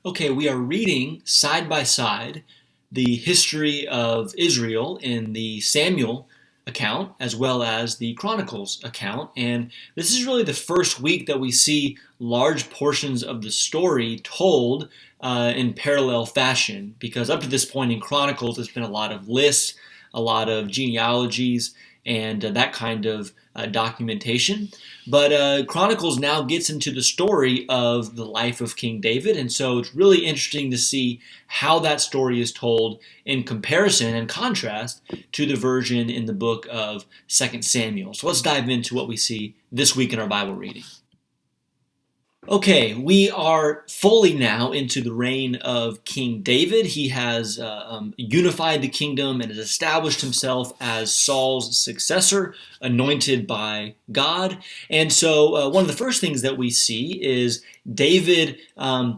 Okay, we are reading side by side the history of Israel in the Samuel account as well as the Chronicles account. And this is really the first week that we see large portions of the story told in parallel fashion, because up to this point in Chronicles, there's been a lot of lists, a lot of genealogies, and that kind of documentation. But Chronicles now gets into the story of the life of King David, and so it's really interesting to see how that story is told in comparison and contrast to the version in the book of 2 Samuel. So let's dive into what we see this week in our Bible reading. Okay, we are fully now into the reign of King David. He has unified the kingdom and has established himself as Saul's successor, anointed by God. And so one of the first things that we see is David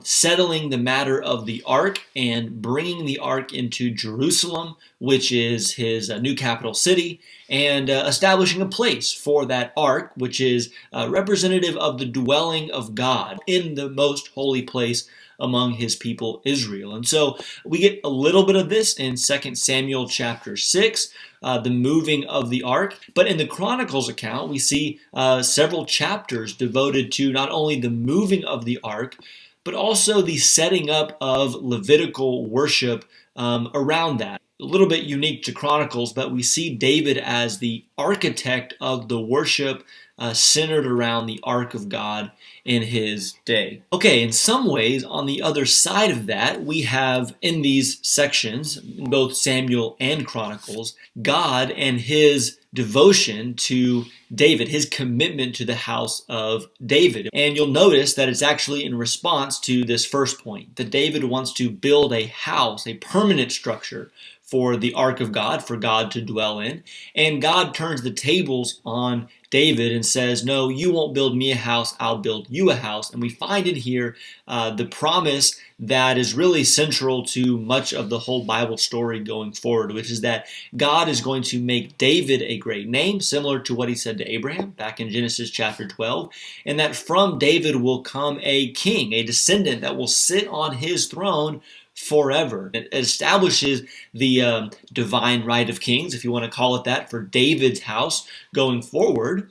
settling the matter of the ark and bringing the ark into Jerusalem, which is his new capital city, and establishing a place for that ark, which is representative of the dwelling of God in the most holy place among his people Israel. And so we get a little bit of this in 2 Samuel chapter 6, the moving of the ark. But in the Chronicles account, we see several chapters devoted to not only the moving of the ark, but also the setting up of Levitical worship around that. A little bit unique to Chronicles, but we see David as the architect of the worship centered around the ark of God in his day. Okay, in some ways, on the other side of that, we have in these sections, in both Samuel and Chronicles, God and his devotion to David, his commitment to the house of David. And you'll notice that it's actually in response to this first point, that David wants to build a house, a permanent structure for the ark of God, for God to dwell in. And God turns the tables on David and says, no, you won't build me a house, I'll build you a house. And we find in here the promise that is really central to much of the whole Bible story going forward, which is that God is going to make David a great name, similar to what he said to Abraham back in Genesis chapter 12, and that from David will come a king, a descendant that will sit on his throne forever. It establishes the divine right of kings, if you want to call it that, for David's house going forward.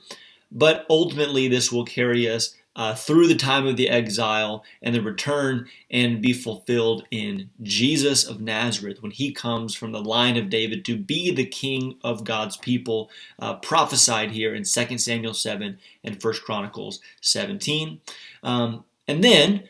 But ultimately, this will carry us through the time of the exile and the return and be fulfilled in Jesus of Nazareth when he comes from the line of David to be the king of God's people, prophesied here in 2 Samuel 7 and 1 Chronicles 17. And then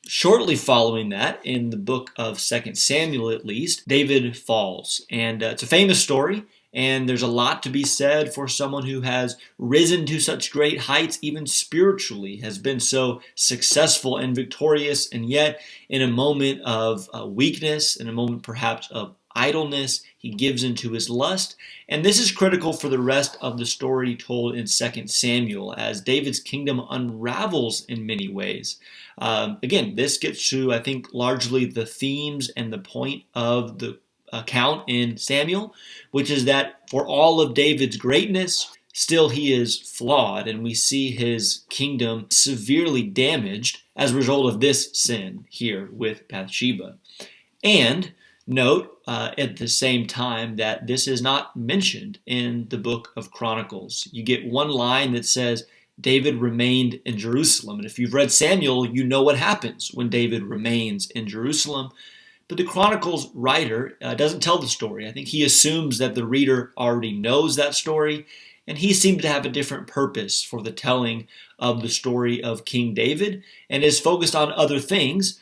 shortly following that, in the book of 2 Samuel at least, David falls. And it's a famous story, and there's a lot to be said for someone who has risen to such great heights, even spiritually, has been so successful and victorious, and yet in a moment of weakness, in a moment perhaps of idleness, he gives into his lust. And this is critical for the rest of the story told in 2 Samuel as David's kingdom unravels in many ways. Again, this gets to, I think, largely the themes and the point of the account in Samuel, which is that for all of David's greatness, still he is flawed, and we see his kingdom severely damaged as a result of this sin here with Bathsheba. And note at the same time that this is not mentioned in the book of Chronicles. You get one line that says, David remained in Jerusalem. And if you've read Samuel, you know what happens when David remains in Jerusalem. But the Chronicles writer doesn't tell the story. I think he assumes that the reader already knows that story, and he seemed to have a different purpose for the telling of the story of King David and is focused on other things,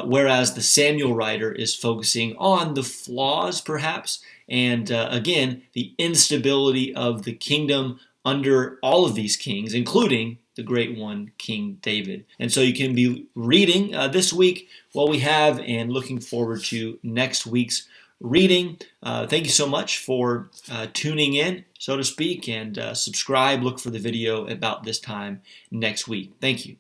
whereas the Samuel writer is focusing on the flaws, perhaps, and again, the instability of the kingdom under all of these kings, including the great one, King David. And so you can be reading this week what we have and looking forward to next week's reading. Thank you so much for tuning in, so to speak, and subscribe. Look for the video about this time next week. Thank you.